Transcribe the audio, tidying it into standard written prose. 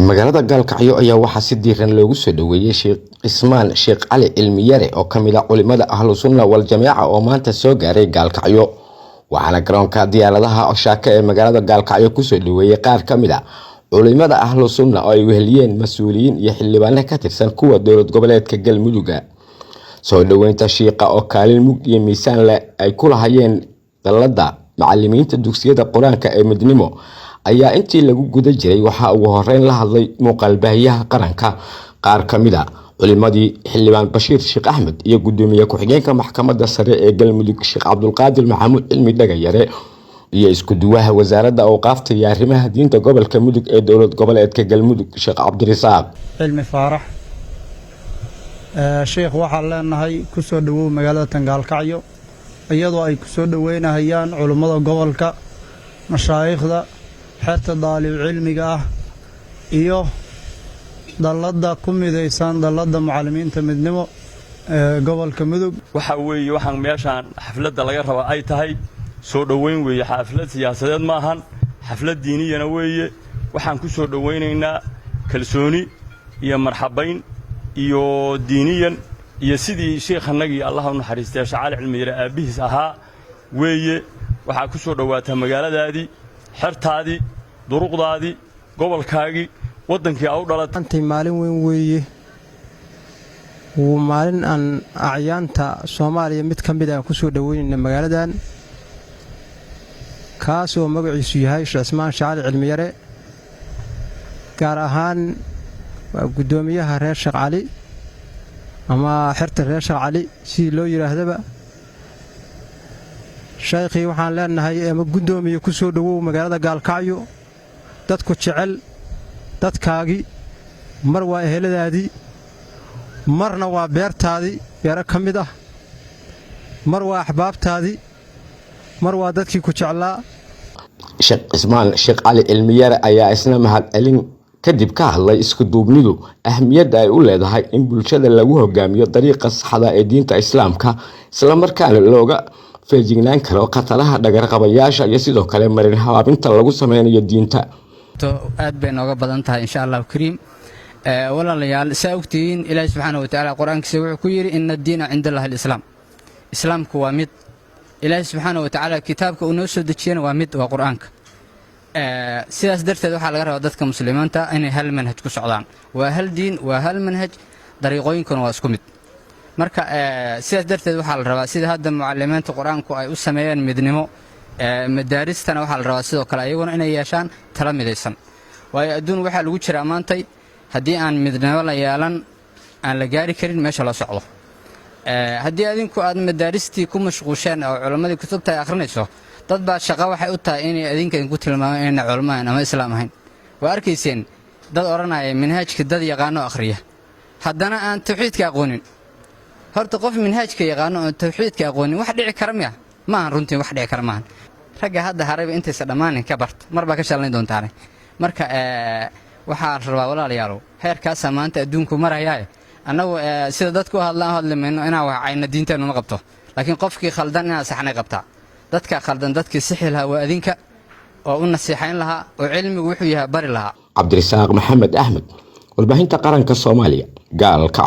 magaalada Gaalkacyo ayaa waxaa si diiran loogu soo dhaweeyay Sheekh Ismaan Sheekh Cali Cilmiyare oo kamid ah culimada Ahlus Sunnah wal Jamaaca oo maanta soo gaaray Gaalkacyo waxaana garoonka diyaaradaha Oshaaka ee magaalada Gaalkacyo ku soo dhaweeyay qaar kamid ah culimada Ahlus Sunnah oo ay weheliyeen mas'uuliyiin iyo xildhibaano ka tirsan kuwa dowlad goboleedka Galmudug soo dhaweynta sheekha oo kaalin mug iyo miisaan leh ay ku lahayeen dalada macallimiinta dugsiyada Quraanka ee Midnimo ayaa intii lagu guda jiray waxa ugu horeyn la hadlay muuqaalbahiyaha qaranka qaar kamid ah culimadii xildhibaan Bashiir Sheekh Ahmed iyo gudoomiye ku-xigeenka maxkamadda sare ee Galmudug Sheekh Cabdulqaadir Maxamuud Cilmi Dhagayare iyo isku duwaha wasaaradda awqaafta iyo arrimaha diinta gobolka Mudug ee dowlad goboleedka Galmudug Sheekh Cabdirasaaq Cilmi Faarax Sheekh waxa leenahay ku soo dhawow magaalada Gaalkacyo iyadoo ay ku soo dhaweynayaan culimada gobolka mashaayikhda xerta daalib cilmiga ah iyo dalada ku midaysan dalada macallimiinta midnimo gobolka Mudug waxa weeye waxaan meeshan xafladda laga raba ay tahay soo dhaweyn weeye xaflad siyaasadeed ma ahan xaflad diiniyana weeye waxaan ku soo dhaweynaynaa kalsooni iyo marxabayn iyo diiniyan iyo sidii sheekhanagii Allah u naxariistay Sheekh Cali Cilmiyare aabihiis ahaa weeye waxa ku soo dhawaata magaaladaadii xertaadii duruqdaadii gobolkaagii wadankii aw dhalatay maalin weyn weeye maalin aan acyaanta Soomaaliya mid kamid ah ku soo dhaweynayna magaaladan kaas oo magaciisu yahay Sheekh Ismaan Sheekh Cali Cilmiyare gaar ahaan gudoomiyaha reer Sheekh Cali ama xerta reer Sheekh Cali si loo yiraahdaba sheekhi waxaan leenahay ama gudoomiye ku soo dhawow magaalada Gaalkacyo dadku jecel dadkaagi mar waa eheladaadii marna waa beertaadii beero kamid ah mar waa axbaabtaadii mar waa dadkii ku jeclaa Sheekh Ismaan Sheekh Cali Cilmiyare ayaa isna mahad celin kadib ka hadlay isku duubnidu ahmiyadda ay u leedahay in bulshada lagu hogaamiyo dariiqa saxda ee diinta Islaamka isla markaana looga feejignaan karo qatalaha dhagar qabayaasha iyo sidoo kale marin habaabinta lagu sameeyo diinta aad bay nooga badan tahay insha Allah kariim walaalayaal saawtiin Ilaahay subhanahu wa ta'ala quraankiisa wuxuu ku yiri inna ad-diina 'inda Allahi al-islaam islaamku waa mid Ilaahay subhanahu wa ta'ala kitaabka uu noo soo dejiyay waa mid waa quraanka sidaas darteed waxa laga rabaa dadka muslimiinta inay hal manhaj ku socdaan waa hal diin waa hal manhaj dariiqooyinkuna waa isku mid marka sidaas darteed waxa la rabaa sida hadda muallimiinta quraanku ay u sameeyeen midnimo madaaristana waxa la rabaa sidoo kale ayaguna inay yeeshaan tala midaysan waayo adduun waxa lagu jira maantay hadii aan midnimo la yeelan aan la gaari karin meesha la socdo hadii adinku aad madaaristii ku mashquusheen oo culimadii kutubta ay akhrinayso dad baa shaqo waxay u tahay inay adinka ku tilmaamaan inay culimaan ama islaam ahayn waa arkayseen dad oranaya manhajka dad yaqaano akhriya haddana aan tawxiidka aqoonin horta qof manhajka yaqaano oo tawxiidka aqoonin wax dhici kara ma aan runtii wax dhici kara maahan ragga hadda harayba intaysa dhamaanin ka bart marba ka shalay doontaan marka waxa rabaa walaalayaal heerkaas maanta adduunku marayay annagu sida dadku hadlamayno inaa wax ayna diinteenu ma qabto laakiin qofkii khaldan inaa saxnay qabtaa dadka khaldan dadkii sixil lahaa waa adinka oo u nasiixayn lahaa oo cilmigu wuxuu yahay bari lahaa Cabdirasaaq Maxamed Ahmed warbaahinta qaranka Soomaaliya Gaalkacyo.